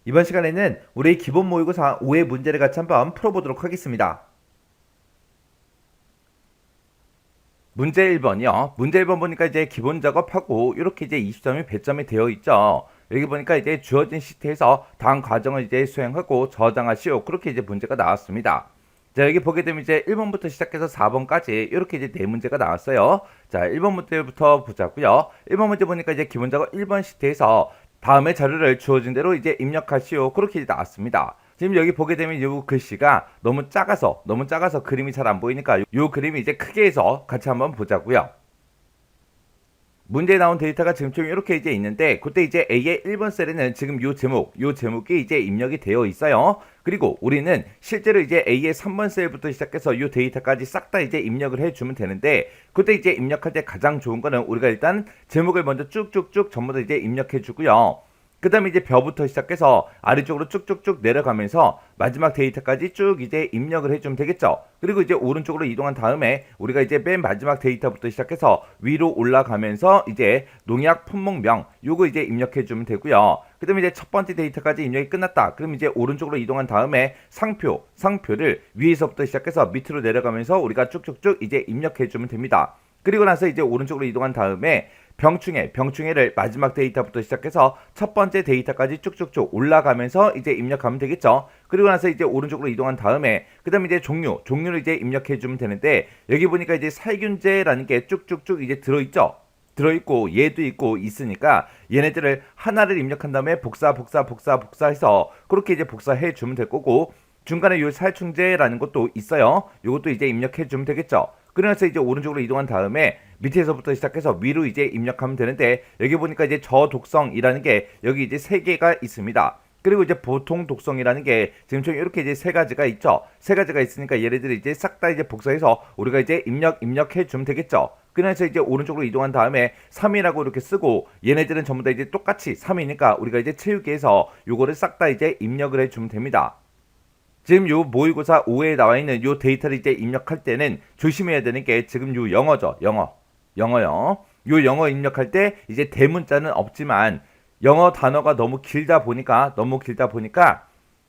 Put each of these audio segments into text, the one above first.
이번 시간에는 우리 기본 모의고사 5의 문제를 같이 한번 풀어보도록 하겠습니다. 문제 1번이요. 문제 1번 보니까 이제 기본 작업하고 이렇게 이제 20점이 배점이 되어 있죠. 여기 보니까 이제 주어진 시트에서 다음 과정을 이제 수행하고 저장하시오. 그렇게 이제 문제가 나왔습니다. 자, 여기 보게 되면 이제 1번부터 시작해서 4번까지 이렇게 이제 네 문제가 나왔어요. 자, 1번 문제부터 보자고요. 1번 문제 보니까 이제 기본 작업 1번 시트에서 다음의 자료를 주어진 대로 이제 입력하시오. 그렇게 이제 나왔습니다. 지금 여기 보게 되면 이 글씨가 너무 작아서 그림이 잘 안 보이니까 이 그림이 이제 크게 해서 같이 한번 보자고요. 문제에 나온 데이터가 지금 좀 이렇게 이제 있는데 그때 이제 A의 1번 셀에는 지금 요 제목이 이제 입력이 되어 있어요. 그리고 우리는 실제로 이제 A의 3번 셀부터 시작해서 요 데이터까지 싹 다 이제 입력을 해주면 되는데 그때 이제 입력할 때 가장 좋은 거는 우리가 일단 제목을 먼저 쭉쭉쭉 전부 다 이제 입력해 주고요. 그 다음에 이제 벼부터 시작해서 아래쪽으로 쭉쭉쭉 내려가면서 마지막 데이터까지 쭉 이제 입력을 해주면 되겠죠. 그리고 이제 오른쪽으로 이동한 다음에 우리가 이제 맨 마지막 데이터부터 시작해서 위로 올라가면서 이제 농약 품목명 요거 이제 입력해주면 되고요. 그 다음에 이제 첫 번째 데이터까지 입력이 끝났다. 그럼 이제 오른쪽으로 이동한 다음에 상표를 위에서부터 시작해서 밑으로 내려가면서 우리가 쭉쭉쭉 이제 입력해주면 됩니다. 그리고 나서 이제 오른쪽으로 이동한 다음에 병충해를 마지막 데이터부터 시작해서 첫 번째 데이터까지 쭉쭉쭉 올라가면서 이제 입력하면 되겠죠. 그리고 나서 이제 오른쪽으로 이동한 다음에 그 다음에 이제 종류를 이제 입력해 주면 되는데 여기 보니까 이제 살균제라는 게 쭉쭉쭉 이제 들어있죠. 들어있고 얘도 있고 있으니까 얘네들을 하나를 입력한 다음에 복사해서 그렇게 이제 복사해 주면 될 거고 중간에 요 살충제라는 것도 있어요. 요것도 이제 입력해 주면 되겠죠. 그래서 이제 오른쪽으로 이동한 다음에 밑에서부터 시작해서 위로 이제 입력하면 되는데 여기 보니까 이제 저독성이라는 게 여기 이제 3개가 있습니다. 그리고 이제 보통 독성이라는 게 지금 좀 이렇게 이제 3가지가 있죠. 3가지가 있으니까 얘네들이 이제 싹 다 이제 복사해서 우리가 이제 입력해 주면 되겠죠. 그래서 이제 오른쪽으로 이동한 다음에 3이라고 이렇게 쓰고 얘네들은 전부 다 이제 똑같이 3이니까 우리가 이제 채우기에서 요거를 싹 다 이제 입력을 해 주면 됩니다. 지금 요 모의고사 5에 나와 있는 요 데이터를 이제 입력할 때는 조심해야 되는 게 지금 요 영어죠. 영어요. 요 영어 입력할 때 이제 대문자는 없지만 영어 단어가 너무 길다 보니까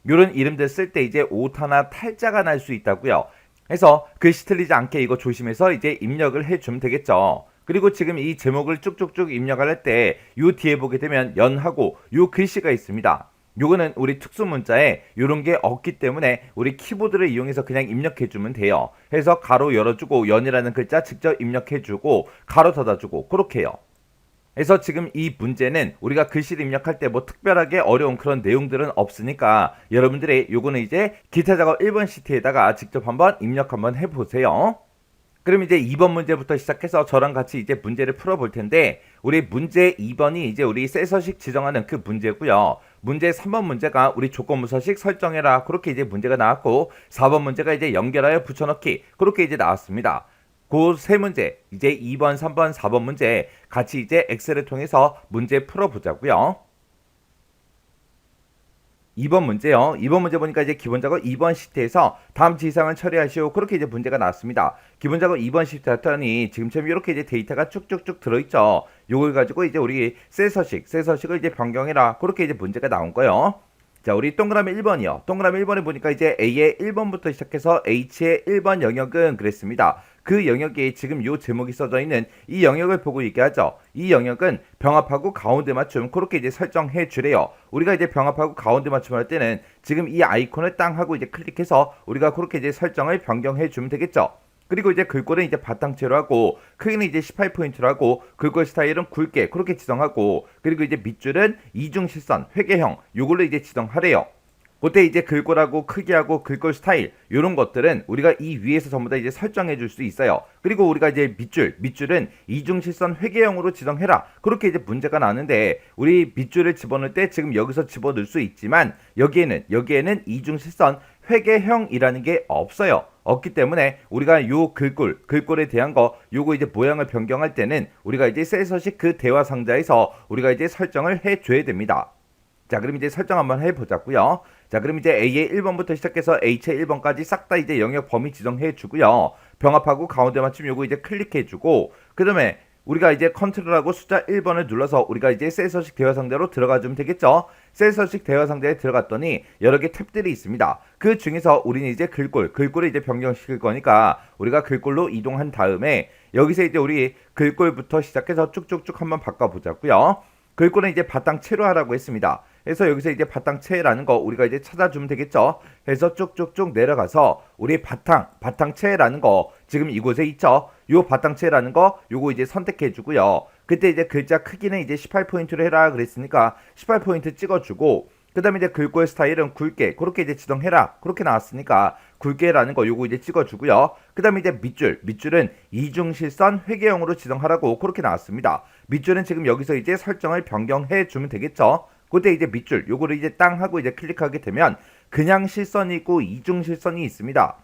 요런 이름들 쓸 때 이제 오타나 탈자가 날 수 있다고요. 그래서 글씨 틀리지 않게 이거 조심해서 이제 입력을 해주면 되겠죠. 그리고 지금 이 제목을 쭉쭉쭉 입력할 때 요 뒤에 보게 되면 연하고 요 글씨가 있습니다. 요거는 우리 특수문자에 요런 게 없기 때문에 우리 키보드를 이용해서 그냥 입력해주면 돼요. 해서 가로 열어주고 연이라는 글자 직접 입력해주고 가로 닫아주고 그렇게 해요. 그래서 지금 이 문제는 우리가 글씨를 입력할 때 뭐 특별하게 어려운 그런 내용들은 없으니까 여러분들이 요거는 이제 기타 작업 1번 시트에다가 직접 한번 입력 한번 해보세요. 그럼 이제 2번 문제부터 시작해서 저랑 같이 이제 문제를 풀어볼 텐데 우리 문제 2번이 이제 우리 셀서식 지정하는 그 문제고요. 문제 3번 문제가 우리 조건부서식 설정해라 그렇게 이제 문제가 나왔고 4번 문제가 이제 연결하여 붙여넣기 그렇게 이제 나왔습니다. 그 세 문제 이제 2번, 3번, 4번 문제 같이 이제 엑셀을 통해서 문제 풀어보자고요. 2번 문제요. 2번 문제 보니까 이제 기본 작업 2번 시트에서 다음 지시사항을 처리하시오. 그렇게 이제 문제가 나왔습니다. 기본 작업 2번 시트 했더니 지금처럼 이렇게 이제 데이터가 쭉쭉쭉 들어있죠. 요걸 가지고 이제 우리 셀서식을 이제 변경해라. 그렇게 이제 문제가 나온 거예요. 자, 우리 동그라미 1번이요. 동그라미 1번에 보니까 이제 A의 1번부터 시작해서 H의 1번 영역은 그랬습니다. 그 영역에 지금 요 제목이 써져 있는 이 영역을 보고 얘기하죠. 이 영역은 병합하고 가운데 맞춤 그렇게 이제 설정해 주래요. 우리가 이제 병합하고 가운데 맞춤을 할 때는 지금 이 아이콘을 땅 하고 이제 클릭해서 우리가 그렇게 이제 설정을 변경해 주면 되겠죠. 그리고 이제 글꼴은 이제 바탕채로 하고 크기는 이제 18포인트로 하고 글꼴 스타일은 굵게 그렇게 지정하고 그리고 이제 밑줄은 이중실선 회계형 요걸로 이제 지정하래요. 그때 이제 글꼴하고 크기하고 글꼴 스타일 요런 것들은 우리가 이 위에서 전부 다 이제 설정해 줄 수 있어요. 그리고 우리가 이제 밑줄은 이중실선 회계형으로 지정해라. 그렇게 이제 문제가 나는데 우리 밑줄을 집어넣을 때 지금 여기서 집어넣을 수 있지만 여기에는 이중실선 회계형이라는 게 없어요. 없기 때문에 우리가 요 글꼴에 대한 거 요거 이제 모양을 변경할 때는 우리가 이제 셀서식 그 대화 상자에서 우리가 이제 설정을 해 줘야 됩니다. 자, 그럼 이제 설정 한번 해보자고요. 자, 그럼 이제 A의 1번부터 시작해서 H의 1번까지 싹 다 이제 영역 범위 지정해 주고요. 병합하고 가운데 맞춤 요거 이제 클릭해 주고 그 다음에 우리가 이제 컨트롤하고 숫자 1번을 눌러서 우리가 이제 셀 서식 대화 상자로 들어가 주면 되겠죠. 셀 서식 대화 상자에 들어갔더니 여러 개 탭들이 있습니다. 그 중에서 우리는 이제 글꼴을 이제 변경시킬 거니까 우리가 글꼴로 이동한 다음에 여기서 이제 우리 글꼴부터 시작해서 쭉쭉쭉 한번 바꿔보자고요. 글꼴은 이제 바탕체로 하라고 했습니다. 그래서 여기서 이제 바탕체라는 거 우리가 이제 찾아주면 되겠죠. 그래서 쭉쭉쭉 내려가서 우리 바탕체라는 거 지금 이곳에 있죠. 요 바탕체라는 거 요거 이제 선택해 주고요. 그때 이제 글자 크기는 이제 18포인트로 해라 그랬으니까 18포인트 찍어주고, 그 다음에 이제 글꼴 스타일은 굵게 그렇게 이제 지정해라 그렇게 나왔으니까 굵게라는 거 요거 이제 찍어주고요. 그 다음에 이제 밑줄은 이중실선 회계형으로 지정하라고 그렇게 나왔습니다. 밑줄은 지금 여기서 이제 설정을 변경해 주면 되겠죠. 그때 이제 밑줄 요거를 이제 땅 하고 이제 클릭하게 되면 그냥 실선이 있고 이중실선이 있습니다.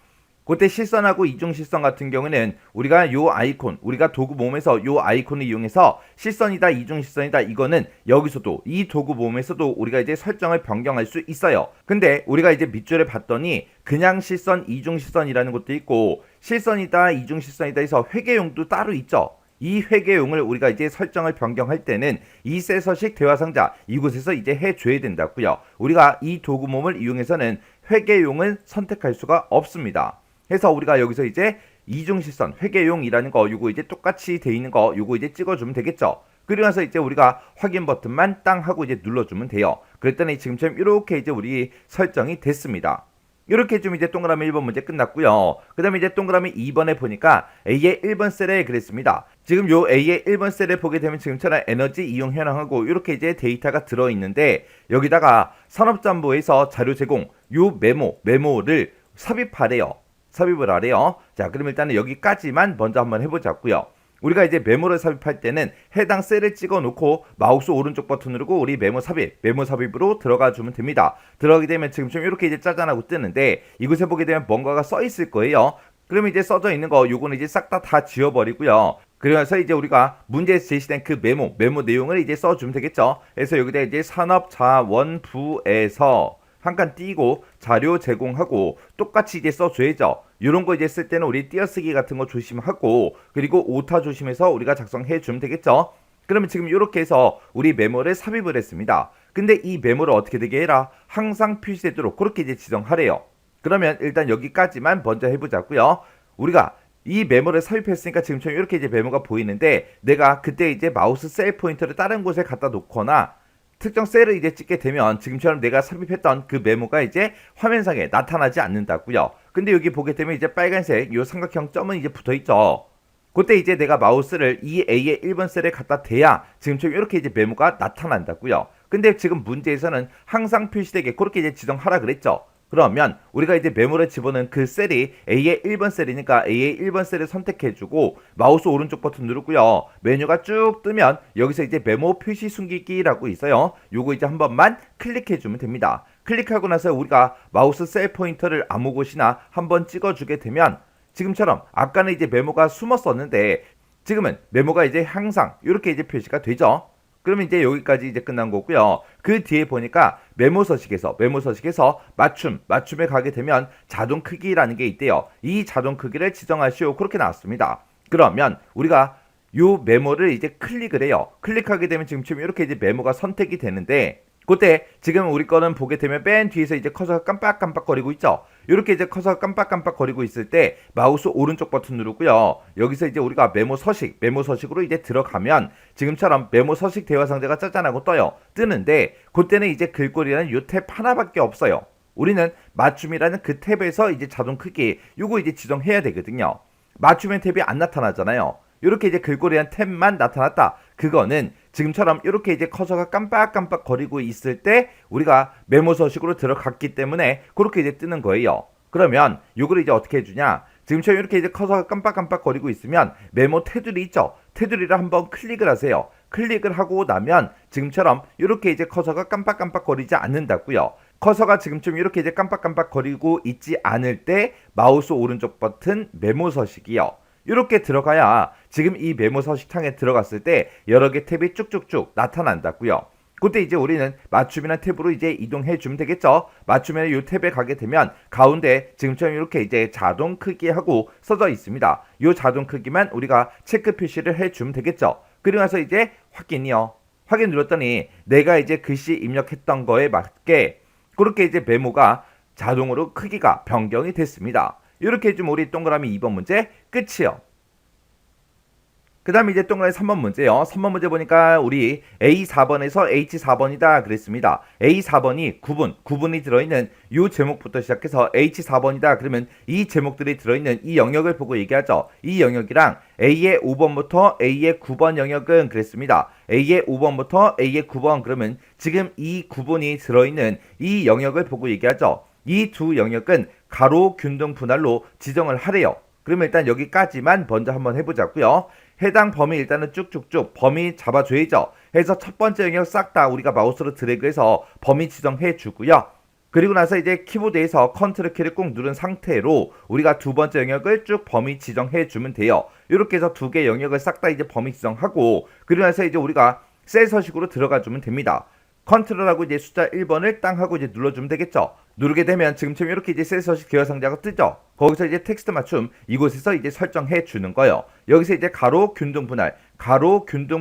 그때 실선하고 이중실선 같은 경우는 우리가 요 아이콘, 우리가 도구 모음에서 요 아이콘을 이용해서 실선이다 이중실선이다 이거는 여기서도 이 도구 모음에서도 우리가 이제 설정을 변경할 수 있어요. 근데 우리가 이제 밑줄을 봤더니 그냥 실선 이중실선이라는 것도 있고 실선이다 이중실선이다 해서 회계용도 따로 있죠. 이 회계용을 우리가 이제 설정을 변경할 때는 이 셀 서식 대화 상자 이곳에서 이제 해줘야 된다고요. 우리가 이 도구 모음을 이용해서는 회계용을 선택할 수가 없습니다. 그래서 우리가 여기서 이제 이중실선 회계용이라는 거 요거 이제 똑같이 돼 있는 거 요거 이제 찍어주면 되겠죠. 그리고 나서 이제 우리가 확인 버튼만 땅 하고 이제 눌러주면 돼요. 그랬더니 지금처럼 이렇게 이제 우리 설정이 됐습니다. 이렇게 좀 이제 동그라미 1번 문제 끝났고요. 그 다음에 이제 동그라미 2번에 보니까 A의 1번 셀에 그랬습니다. 지금 요 A의 1번 셀에 보게 되면 지금처럼 에너지 이용 현황하고 이렇게 이제 데이터가 들어있는데 여기다가 산업정보에서 자료 제공 요 메모를 삽입을 하래요. 자, 그럼 일단은 여기까지만 먼저 한번 해보자고요. 우리가 이제 메모를 삽입할 때는 해당 셀을 찍어 놓고 마우스 오른쪽 버튼 누르고 우리 메모 삽입으로 들어가 주면 됩니다. 들어가게 되면 지금처럼 이렇게 이제 짜잔하고 뜨는데 이곳에 보게 되면 뭔가가 써 있을 거예요. 그러면 이제 써져 있는 거 요거는 이제 싹 다 지워버리고요. 그래서 이제 우리가 문제에서 제시된 그 메모 내용을 이제 써주면 되겠죠. 그래서 여기다 이제 산업자원부에서 한 칸 띄고 자료 제공하고 똑같이 이제 써줘야죠. 이런 거 이제 쓸 때는 우리 띄어쓰기 같은 거 조심하고 그리고 오타 조심해서 우리가 작성해 주면 되겠죠. 그러면 지금 이렇게 해서 우리 메모를 삽입을 했습니다. 근데 이 메모를 어떻게 되게 해라? 항상 표시되도록 그렇게 이제 지정하래요. 그러면 일단 여기까지만 먼저 해보자고요. 우리가 이 메모를 삽입했으니까 지금처럼 이렇게 이제 메모가 보이는데 내가 그때 이제 마우스 셀 포인터를 다른 곳에 갖다 놓거나 특정 셀을 이제 찍게 되면 지금처럼 내가 삽입했던 그 메모가 이제 화면상에 나타나지 않는다고요. 근데 여기 보게 되면 이제 빨간색 요 삼각형 점은 이제 붙어있죠. 그때 이제 내가 마우스를 이 A의 1번 셀에 갖다 대야 지금처럼 이렇게 이제 메모가 나타난다고요. 근데 지금 문제에서는 항상 표시되게 그렇게 이제 지정하라 그랬죠. 그러면 우리가 이제 메모를 집어넣은 그 셀이 A의 1번 셀이니까 A의 1번 셀을 선택해주고 마우스 오른쪽 버튼 누르고요. 메뉴가 쭉 뜨면 여기서 이제 메모 표시 숨기기라고 있어요. 요거 이제 한 번만 클릭해주면 됩니다. 클릭하고 나서 우리가 마우스 셀 포인터를 아무 곳이나 한번 찍어주게 되면 지금처럼 아까는 이제 메모가 숨었었는데 지금은 메모가 이제 항상 이렇게 이제 표시가 되죠. 그러면 이제 여기까지 이제 끝난 거고요. 그 뒤에 보니까 메모 서식에서 맞춤에 가게 되면 자동 크기라는 게 있대요. 이 자동 크기를 지정하시오. 그렇게 나왔습니다. 그러면 우리가 요 메모를 이제 클릭을 해요. 클릭하게 되면 지금처럼 이렇게 이제 메모가 선택이 되는데 그때 지금 우리 거는 보게 되면 맨 뒤에서 이제 커서가 깜빡깜빡거리고 있죠. 이렇게 이제 커서가 깜빡깜빡거리고 있을 때 마우스 오른쪽 버튼 누르고요. 여기서 이제 우리가 메모 서식으로 이제 들어가면 지금처럼 메모 서식 대화 상자가 짜잔하고 뜨는데 그때는 이제 글꼴이라는 요 탭 하나밖에 없어요. 우리는 맞춤이라는 그 탭에서 이제 자동 크기 요거 이제 지정해야 되거든요. 맞춤의 탭이 안 나타나잖아요. 이렇게 이제 글꼴이란 탭만 나타났다. 그거는 지금처럼 이렇게 이제 커서가 깜빡깜빡 거리고 있을 때 우리가 메모 서식으로 들어갔기 때문에 그렇게 이제 뜨는 거예요. 그러면 요거를 이제 어떻게 해주냐? 지금처럼 이렇게 이제 커서가 깜빡깜빡 거리고 있으면 메모 테두리 있죠? 테두리를 한번 클릭을 하세요. 클릭을 하고 나면 지금처럼 이렇게 이제 커서가 깜빡깜빡 거리지 않는다고요. 커서가 지금쯤 이렇게 이제 깜빡깜빡 거리고 있지 않을 때 마우스 오른쪽 버튼 메모 서식이요. 이렇게 들어가야 지금 이 메모 서식창에 들어갔을 때 여러 개 탭이 쭉쭉쭉 나타난다고요. 그때 이제 우리는 맞춤이나 탭으로 이제 이동해 주면 되겠죠. 맞춤이나 이 탭에 가게 되면 가운데 지금처럼 이렇게 이제 자동 크기하고 써져 있습니다. 이 자동 크기만 우리가 체크 표시를 해 주면 되겠죠. 그리고 나서 이제 확인이요. 확인 눌렀더니 내가 이제 글씨 입력했던 거에 맞게 그렇게 이제 메모가 자동으로 크기가 변경이 됐습니다. 이렇게 해주면 우리 동그라미 2번 문제 끝이요. 그 다음에 이제 동그라미 3번 문제요. 3번 문제 보니까 우리 A4번에서 H4번이다 그랬습니다. A4번이 구분이 들어있는 이 제목부터 시작해서 H4번이다 그러면 이 제목들이 들어있는 이 영역을 보고 얘기하죠. 이 영역이랑 A의 5번부터 A의 9번 영역은 그랬습니다. A의 5번부터 A의 9번 그러면 지금 이 구분이 들어있는 이 영역을 보고 얘기하죠. 이 두 영역은 가로 균등 분할로 지정을 하래요. 그러면 일단 여기까지만 먼저 한번 해보자고요. 해당 범위 일단은 쭉쭉쭉 범위 잡아줘야죠. 해서 첫 번째 영역 싹 다 우리가 마우스로 드래그해서 범위 지정해 주고요. 그리고 나서 이제 키보드에서 컨트롤 키를 꾹 누른 상태로 우리가 두 번째 영역을 쭉 범위 지정해 주면 돼요. 이렇게 해서 두 개 영역을 싹 다 이제 범위 지정하고 그리고 나서 이제 우리가 셀 서식으로 들어가 주면 됩니다. 컨트롤하고 이제 숫자 1번을 땅 하고 이제 눌러주면 되겠죠. 누르게 되면 지금처럼 이렇게 이제 셀 서식 기여 상자가 뜨죠. 거기서 이제 텍스트 맞춤 이곳에서 이제 설정해 주는 거예요. 여기서 이제 가로 균등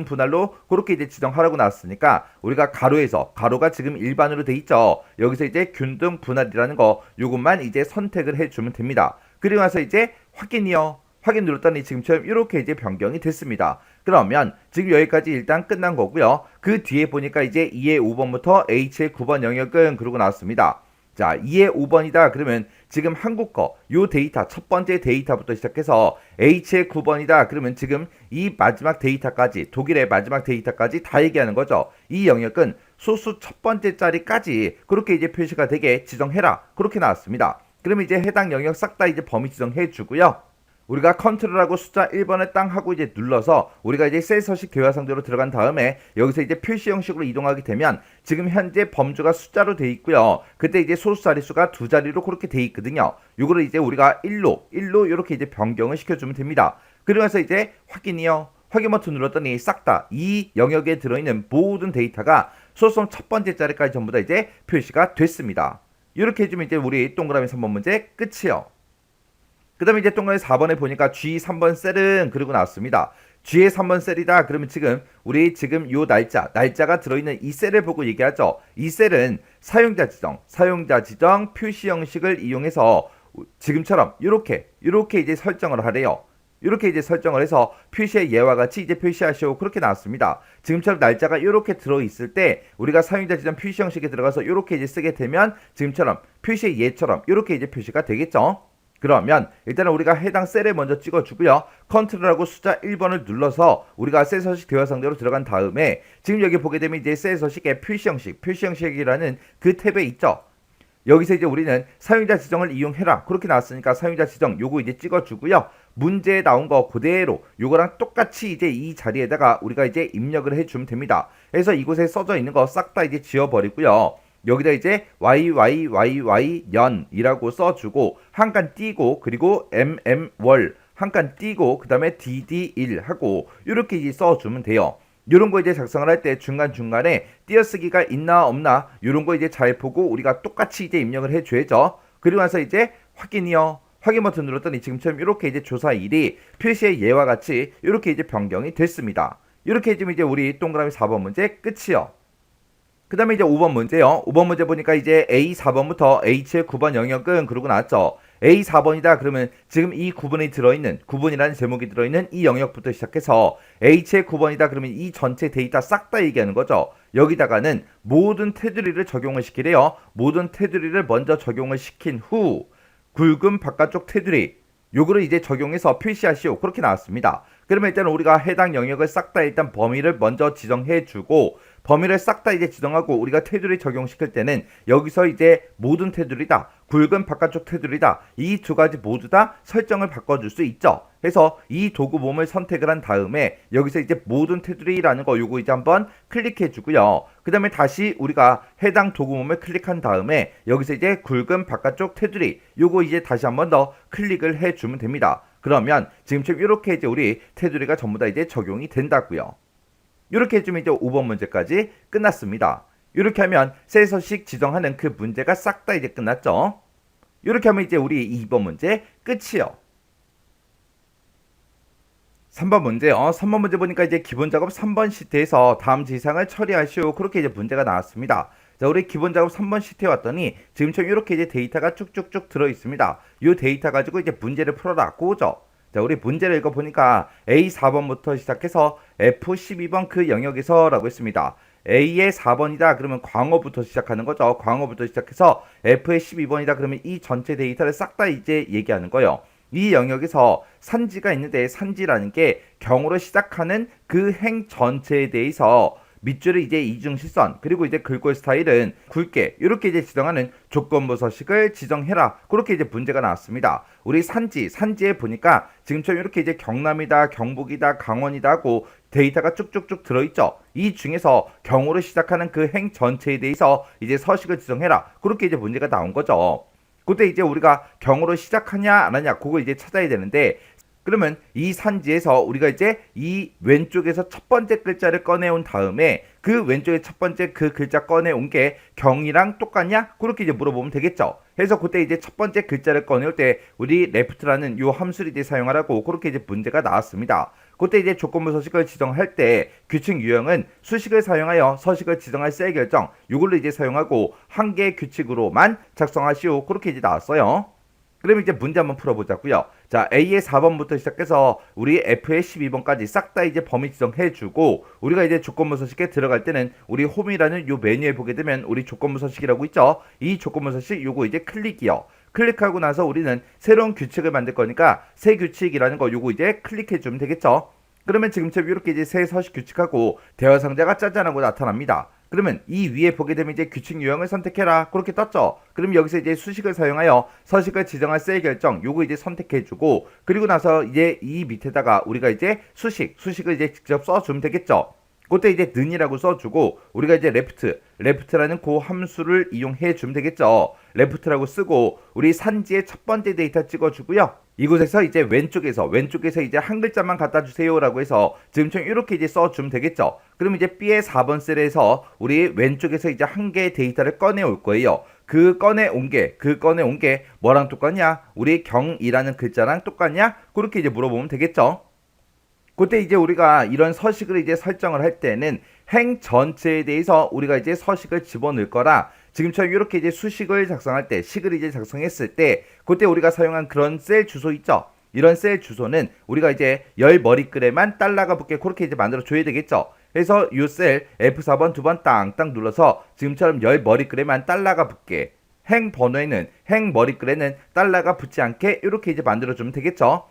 분할로 그렇게 이제 지정하라고 나왔으니까 우리가 가로에서 가로가 지금 일반으로 돼 있죠. 여기서 이제 균등 분할이라는 거 요것만 이제 선택을 해 주면 됩니다. 그리고 나서 이제 확인이요. 확인 눌렀더니 지금처럼 이렇게 이제 변경이 됐습니다. 그러면 지금 여기까지 일단 끝난 거고요. 그 뒤에 보니까 이제 2의 5번부터 H의 9번 영역은 그러고 나왔습니다. 자, 2의 5번이다 그러면 지금 한국 거 요 데이터 첫 번째 데이터부터 시작해서 H의 9번이다 그러면 지금 이 마지막 데이터까지 독일의 마지막 데이터까지 다 얘기하는 거죠. 이 영역은 소수 첫 번째 자리까지 그렇게 이제 표시가 되게 지정해라 그렇게 나왔습니다. 그러면 이제 해당 영역 싹 다 이제 범위 지정해 주고요. 우리가 컨트롤하고 숫자 1번을 땅 하고 이제 눌러서 우리가 이제 셀 서식 대화 상대로 들어간 다음에 여기서 이제 표시 형식으로 이동하게 되면 지금 현재 범주가 숫자로 돼 있고요. 그때 이제 소수 자릿수가 두 자리로 그렇게 돼 있거든요. 요거를 이제 우리가 1로 이렇게 이제 변경을 시켜주면 됩니다. 그리고 나서 이제 확인이요. 확인 버튼 눌렀더니 싹 다 이 영역에 들어있는 모든 데이터가 소수점 첫 번째 자리까지 전부 다 이제 표시가 됐습니다. 이렇게 해주면 이제 우리 동그라미 3번 문제 끝이요. 그 다음에 이제 동그라미 4번에 보니까 G3번 셀은 그리고 나왔습니다. G의 3번 셀이다. 그러면 지금 우리 지금 요 날짜가 들어있는 이 셀을 보고 얘기하죠. 이 셀은 사용자 지정 표시 형식을 이용해서 지금처럼 이렇게 이제 설정을 하래요. 이렇게 이제 설정을 해서 표시의 예와 같이 이제 표시하시오 그렇게 나왔습니다. 지금처럼 날짜가 이렇게 들어있을 때 우리가 사용자 지정 표시 형식에 들어가서 이렇게 이제 쓰게 되면 지금처럼 표시의 예처럼 이렇게 이제 표시가 되겠죠. 그러면 일단은 우리가 해당 셀을 먼저 찍어주고요. 컨트롤하고 숫자 1번을 눌러서 우리가 셀 서식 대화 상대로 들어간 다음에 지금 여기 보게 되면 이제 셀 서식의 표시 형식이라는 그 탭에 있죠. 여기서 이제 우리는 사용자 지정을 이용해라 그렇게 나왔으니까 사용자 지정 요거 이제 찍어주고요. 문제에 나온 거 그대로 요거랑 똑같이 이제 이 자리에다가 우리가 이제 입력을 해주면 됩니다. 그래서 이곳에 써져 있는 거 싹 다 이제 지워버리고요. 여기다 이제 연이라고 써주고 한 칸 띄고 그리고 월 한 칸 띄고 그 다음에 dd1 하고 이렇게 이제 써주면 돼요. 요런 거 이제 작성을 할 때 중간중간에 띄어쓰기가 있나 없나 요런 거 이제 잘 보고 우리가 똑같이 이제 입력을 해줘야죠. 그리고 나서 이제 확인이요. 확인 버튼 눌렀더니 지금처럼 이렇게 이제 조사일이 표시의 예와 같이 이렇게 이제 변경이 됐습니다. 이렇게 해주면 이제 우리 동그라미 4번 문제 끝이요. 그 다음에 이제 5번 문제요. 5번 문제 보니까 이제 A4번부터 H의 9번 영역은 그러고 나왔죠. A4번이다 그러면 지금 이 구분이라는 제목이 들어있는 이 영역부터 시작해서 H의 9번이다 그러면 이 전체 데이터 싹 다 얘기하는 거죠. 여기다가는 모든 테두리를 적용을 시키래요. 모든 테두리를 먼저 적용을 시킨 후 굵은 바깥쪽 테두리 요거를 이제 적용해서 표시하시오 그렇게 나왔습니다. 그러면 일단 우리가 해당 영역을 싹 다 일단 범위를 먼저 지정해주고 범위를 싹 다 이제 지정하고 우리가 테두리 적용시킬 때는 여기서 이제 모든 테두리다 굵은 바깥쪽 테두리다 이 두 가지 모두 다 설정을 바꿔줄 수 있죠. 그래서 이 도구 몸을 선택을 한 다음에 여기서 이제 모든 테두리라는 거 요거 이제 한번 클릭해 주고요. 그 다음에 다시 우리가 해당 도구 몸을 클릭한 다음에 여기서 이제 굵은 바깥쪽 테두리 요거 이제 다시 한번 더 클릭을 해 주면 됩니다. 그러면 지금처럼 이렇게 이제 우리 테두리가 전부 다 이제 적용이 된다고요. 이렇게 해주면 이제 5번 문제까지 끝났습니다. 이렇게 하면 셀 서식 지정하는 그 문제가 싹 다 이제 끝났죠. 이렇게 하면 이제 우리 2번 문제 끝이요. 3번 문제요. 3번 문제 보니까 이제 기본 작업 3번 시트에서 다음 지상을 처리하시오. 그렇게 이제 문제가 나왔습니다. 자, 우리 기본 작업 3번 시트에 왔더니 지금처럼 이렇게 이제 데이터가 쭉쭉쭉 들어 있습니다. 이 데이터 가지고 이제 문제를 풀어라. 고죠. 자, 우리 문제를 읽어보니까 A4번부터 시작해서 F12번 그 영역에서라고 했습니다. A의 4번이다. 그러면 광어부터 시작하는 거죠. 광어부터 시작해서 F의 12번이다. 그러면 이 전체 데이터를 싹 다 이제 얘기하는 거예요. 이 영역에서 산지가 있는데 산지라는 게 경으로 시작하는 그 행 전체에 대해서 밑줄을 이제 이중실선 그리고 이제 글꼴 스타일은 굵게 이렇게 이제 지정하는 조건부 서식을 지정해라. 그렇게 이제 문제가 나왔습니다. 우리 산지에 보니까 지금처럼 이렇게 이제 경남이다, 경북이다, 강원이다 하고 데이터가 쭉쭉쭉 들어있죠. 이 중에서 경으로 시작하는 그 행 전체에 대해서 이제 서식을 지정해라. 그렇게 이제 문제가 나온 거죠. 그때 이제 우리가 경으로 시작하냐 안 하냐 그거 이제 찾아야 되는데 그러면 이 산지에서 우리가 이제 이 왼쪽에서 첫 번째 글자를 꺼내온 다음에 그 왼쪽에 첫 번째 그 글자 꺼내온 게 경이랑 똑같냐? 그렇게 이제 물어보면 되겠죠. 그래서 그때 이제 첫 번째 글자를 꺼내올 때 우리 left라는 요 함수를 이제 사용하라고 그렇게 이제 문제가 나왔습니다. 그때 이제 조건부 서식을 지정할 때 규칙 유형은 수식을 사용하여 서식을 지정할 셀 결정 이걸로 이제 사용하고 한 개의 규칙으로만 작성하시오. 그렇게 이제 나왔어요. 그럼 이제 문제 한번 풀어보자고요. 자, A의 4번부터 시작해서 우리 F의 12번까지 싹 다 이제 범위 지정해주고 우리가 이제 조건부 서식에 들어갈 때는 우리 홈이라는 요 메뉴에 보게 되면 우리 조건부 서식이라고 있죠. 이 조건부 서식 요거 이제 클릭이요. 클릭하고 나서 우리는 새로운 규칙을 만들 거니까 새 규칙이라는 거 요거 이제 클릭해주면 되겠죠. 그러면 지금처럼 이렇게 이제 새 서식 규칙하고 대화 상자가 짜잔하고 나타납니다. 그러면 이 위에 보게 되면 이제 규칙 유형을 선택해라. 그렇게 떴죠. 그럼 여기서 이제 수식을 사용하여 서식을 지정할 셀 결정 요거 이제 선택해주고 그리고 나서 이제 이 밑에다가 우리가 이제 수식을 이제 직접 써주면 되겠죠. 그때 이제 는이라고 써주고 우리가 이제 left라는 그 함수를 이용해 주면 되겠죠. left라고 쓰고 우리 산지의 첫 번째 데이터 찍어주고요. 이곳에서 이제 왼쪽에서 이제 한 글자만 갖다 주세요라고 해서 지금처럼 이렇게 이제 써주면 되겠죠. 그럼 이제 B의 4번 셀에서 우리 왼쪽에서 이제 한 개의 데이터를 꺼내올 거예요. 그 꺼내온 게 뭐랑 똑같냐? 우리 경이라는 글자랑 똑같냐? 그렇게 이제 물어보면 되겠죠. 그때 이제 우리가 이런 서식을 이제 설정을 할 때는 행 전체에 대해서 우리가 이제 서식을 집어넣을 거라 지금처럼 이렇게 이제 수식을 작성할 때 식을 이제 작성했을 때 그때 우리가 사용한 그런 셀 주소 있죠. 이런 셀 주소는 우리가 이제 열 머리글에만 달러가 붙게 그렇게 이제 만들어 줘야 되겠죠. 그래서 이 셀 F4번 두 번 땅땅 눌러서 지금처럼 열 머리글에만 달러가 붙게 행 번호에는 행 머리글에는 달러가 붙지 않게 이렇게 이제 만들어 주면 되겠죠.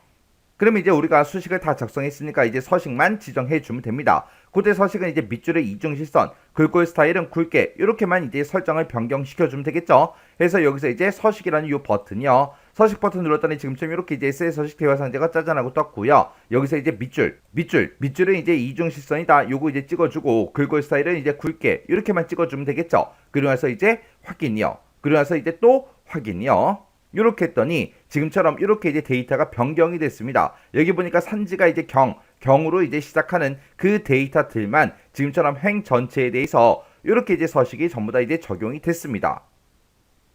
그럼 이제 우리가 수식을 다 작성했으니까 이제 서식만 지정해 주면 됩니다. 그때 서식은 이제 밑줄에 이중실선, 글꼴 스타일은 굵게 이렇게만 이제 설정을 변경시켜 주면 되겠죠. 그래서 여기서 이제 서식이라는 이 버튼이요. 서식 버튼 눌렀더니 지금처럼 이렇게 이제 셀 서식 대화 상자가 짜잔하고 떴고요. 여기서 이제 밑줄은 이제 이중실선이다. 요거 이제 찍어주고 글꼴 스타일은 이제 굵게 이렇게만 찍어주면 되겠죠. 그리고 나서 이제 확인이요. 그리고 나서 이제 또 확인이요. 이렇게 했더니 지금처럼 이렇게 이제 데이터가 변경이 됐습니다. 여기 보니까 산지가 이제 경으로 이제 시작하는 그 데이터들만 지금처럼 행 전체에 대해서 이렇게 이제 서식이 전부 다 이제 적용이 됐습니다.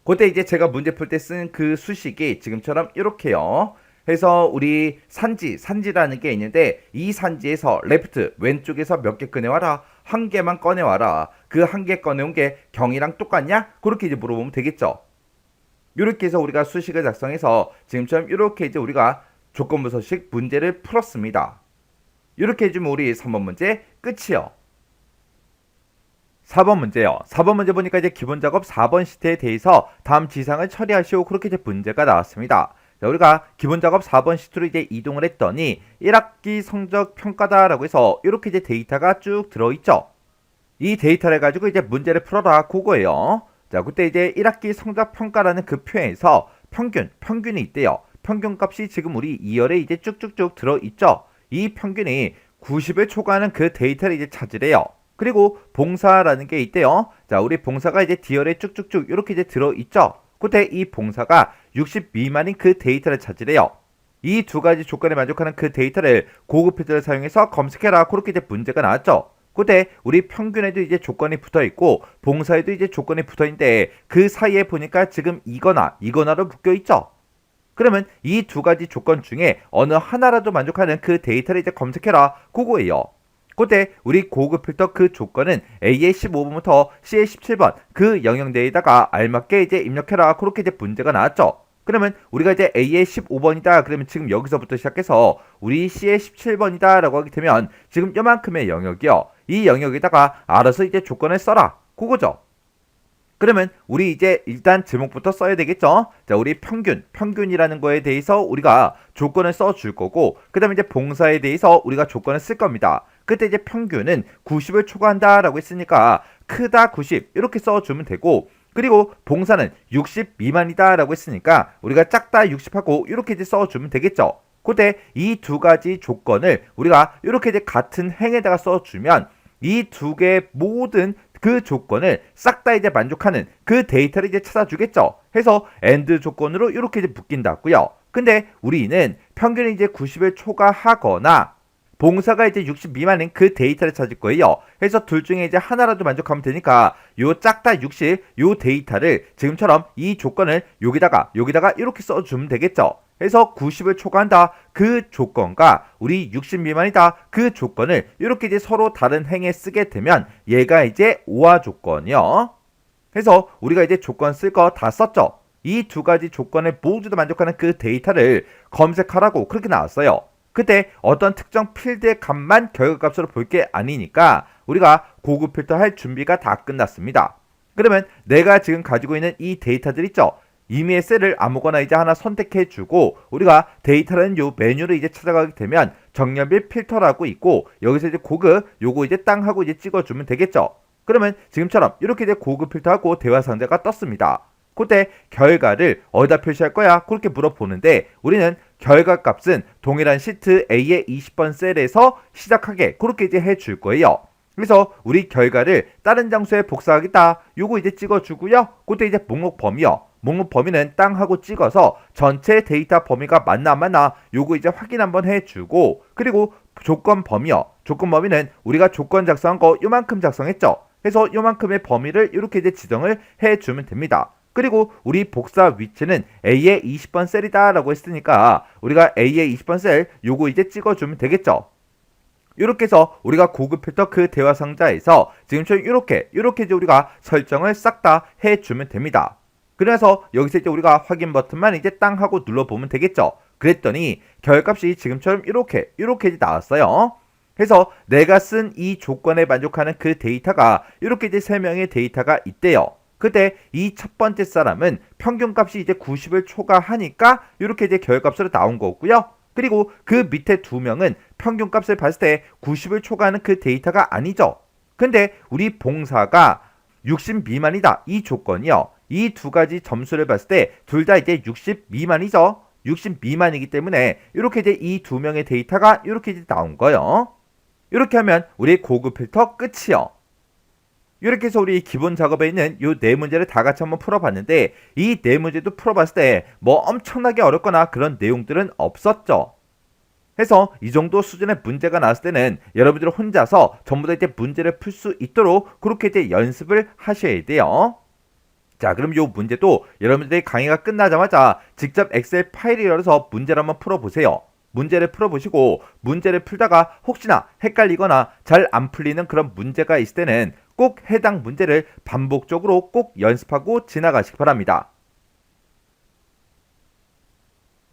그때 이제 제가 문제 풀 때 쓴 그 수식이 지금처럼 이렇게요. 그래서 우리 산지라는 게 있는데 이 산지에서 레프트 왼쪽에서 몇 개 꺼내와라. 한 개만 꺼내와라. 그 한 개 꺼내온 게 경이랑 똑같냐? 그렇게 이제 물어보면 되겠죠. 이렇게 해서 우리가 수식을 작성해서 지금처럼 이렇게 이제 우리가 조건부 서식 문제를 풀었습니다. 이렇게 해주면 우리 3번 문제 끝이요. 4번 문제요. 4번 문제 보니까 이제 기본 작업 4번 시트에 대해서 다음 지상을 처리하시오. 그렇게 이제 문제가 나왔습니다. 자, 우리가 기본 작업 4번 시트로 이제 이동을 했더니 1학기 성적 평가다라고 해서 이렇게 이제 데이터가 쭉 들어있죠. 이 데이터를 가지고 이제 문제를 풀어라. 그거예요. 자, 그때 이제 1학기 성적 평가라는 그 표에서 평균이 있대요. 평균 값이 지금 우리 2열에 이제 쭉쭉쭉 들어있죠. 이 평균이 90을 초과하는 그 데이터를 이제 찾으래요. 그리고 봉사라는 게 있대요. 자, 우리 봉사가 이제 D열에 쭉쭉쭉 이렇게 이제 들어있죠. 그때 이 봉사가 60 미만인 그 데이터를 찾으래요. 이 두 가지 조건에 만족하는 그 데이터를 고급 필터를 사용해서 검색해라. 그렇게 이제 문제가 나왔죠. 그때 우리 평균에도 이제 조건이 붙어 있고 봉사에도 이제 조건이 붙어 있는데 그 사이에 보니까 지금 이거나로 묶여 있죠. 그러면 이 두 가지 조건 중에 어느 하나라도 만족하는 그 데이터를 이제 검색해라. 그거예요. 그때 우리 고급 필터 그 조건은 A의 15번부터 C의 17번 그 영역내에다가 알맞게 이제 입력해라. 그렇게 이제 문제가 나왔죠. 그러면 우리가 이제 A의 15번이다. 그러면 지금 여기서부터 시작해서 우리 C의 17번이다 라고 하게 되면 지금 요만큼의 영역이요. 이 영역에다가 알아서 이제 조건을 써라. 그거죠. 그러면 우리 이제 일단 제목부터 써야 되겠죠. 자, 우리 평균이라는 거에 대해서 우리가 조건을 써줄 거고, 그 다음에 이제 봉사에 대해서 우리가 조건을 쓸 겁니다. 그때 이제 평균은 90을 초과한다 라고 했으니까 크다 90 이렇게 써주면 되고, 그리고 봉사는 60 미만이다 라고 했으니까 우리가 작다 60하고 이렇게 이제 써주면 되겠죠. 그때 이 두 가지 조건을 우리가 이렇게 이제 같은 행에다가 써주면 이 두 개의 모든 그 조건을 싹 다 이제 만족하는 그 데이터를 이제 찾아주겠죠. 해서 AND 조건으로 이렇게 이제 묶인다고요. 근데 우리는 평균이 이제 90을 초과하거나 봉사가 이제 60 미만인 그 데이터를 찾을 거예요. 그래서 둘 중에 이제 하나라도 만족하면 되니까 요 작다 60 요 데이터를 지금처럼 이 조건을 여기다가 이렇게 써주면 되겠죠. 그래서 90을 초과한다 그 조건과 우리 60 미만이다 그 조건을 이렇게 이제 서로 다른 행에 쓰게 되면 얘가 이제 오화 조건이요. 그래서 우리가 이제 조건 쓸 거 다 썼죠. 이 두 가지 조건을 모두 다 만족하는 그 데이터를 검색하라고 그렇게 나왔어요. 그때 어떤 특정 필드의 값만 결과값으로 볼 게 아니니까 우리가 고급 필터 할 준비가 다 끝났습니다. 그러면 내가 지금 가지고 있는 이 데이터들 있죠. 임의의 셀을 아무거나 이제 하나 선택해 주고 우리가 데이터라는 요 메뉴를 이제 찾아가게 되면 정렬비 필터라고 있고 여기서 이제 고급 요거 이제 땅 하고 이제 찍어주면 되겠죠. 그러면 지금처럼 이렇게 이제 고급 필터하고 대화 상자가 떴습니다. 그때 결과를 어디다 표시할 거야? 그렇게 물어보는데 우리는 결과 값은 동일한 시트 A의 20번 셀에서 시작하게 그렇게 이제 해줄 거예요. 그래서 우리 결과를 다른 장소에 복사하겠다. 요거 이제 찍어주고요. 그때 이제 목록 범위요. 목록 범위는 땅하고 찍어서 전체 데이터 범위가 맞나 안 맞나 요거 이제 확인 한번 해주고 그리고 조건 범위요. 조건 범위는 우리가 조건 작성한 거 요만큼 작성했죠. 그래서 요만큼의 범위를 이렇게 이제 지정을 해주면 됩니다. 그리고 우리 복사 위치는 A의 20번 셀이다 라고 했으니까 우리가 A의 20번 셀 요거 이제 찍어주면 되겠죠. 이렇게 해서 우리가 고급 필터 그 대화 상자에서 지금처럼 이렇게 이제 우리가 설정을 싹 다 해주면 됩니다. 그래서 여기서 이제 우리가 확인 버튼만 이제 땅 하고 눌러보면 되겠죠. 그랬더니 결값이 지금처럼 이렇게 이제 나왔어요. 그래서 내가 쓴 이 조건에 만족하는 그 데이터가 이렇게 이제 3명의 데이터가 있대요. 그때 이 첫 번째 사람은 평균값이 이제 90을 초과하니까 이렇게 이제 결값으로 나온 거고요. 그리고 그 밑에 2명은 평균값을 봤을 때 90을 초과하는 그 데이터가 아니죠. 근데 우리 봉사가 60 미만이다 이 조건이요. 이 두 가지 점수를 봤을 때 둘 다 이제 60 미만이죠. 60 미만이기 때문에 이렇게 이제 이 2명의 데이터가 이렇게 이제 나온 거예요. 이렇게 하면 우리 고급 필터 끝이요. 이렇게 해서 우리 기본 작업에 있는 이 네 문제를 다 같이 한번 풀어봤는데 이 네 문제도 풀어봤을 때 뭐 엄청나게 어렵거나 그런 내용들은 없었죠. 해서 이 정도 수준의 문제가 나왔을 때는 여러분들 혼자서 전부 다 이제 문제를 풀 수 있도록 그렇게 이제 연습을 하셔야 돼요. 자, 그럼 이 문제도 여러분들이 강의가 끝나자마자 직접 엑셀 파일을 열어서 문제를 한번 풀어보세요. 문제를 풀어보시고 문제를 풀다가 혹시나 헷갈리거나 잘 안 풀리는 그런 문제가 있을 때는 꼭 해당 문제를 반복적으로 꼭 연습하고 지나가시기 바랍니다.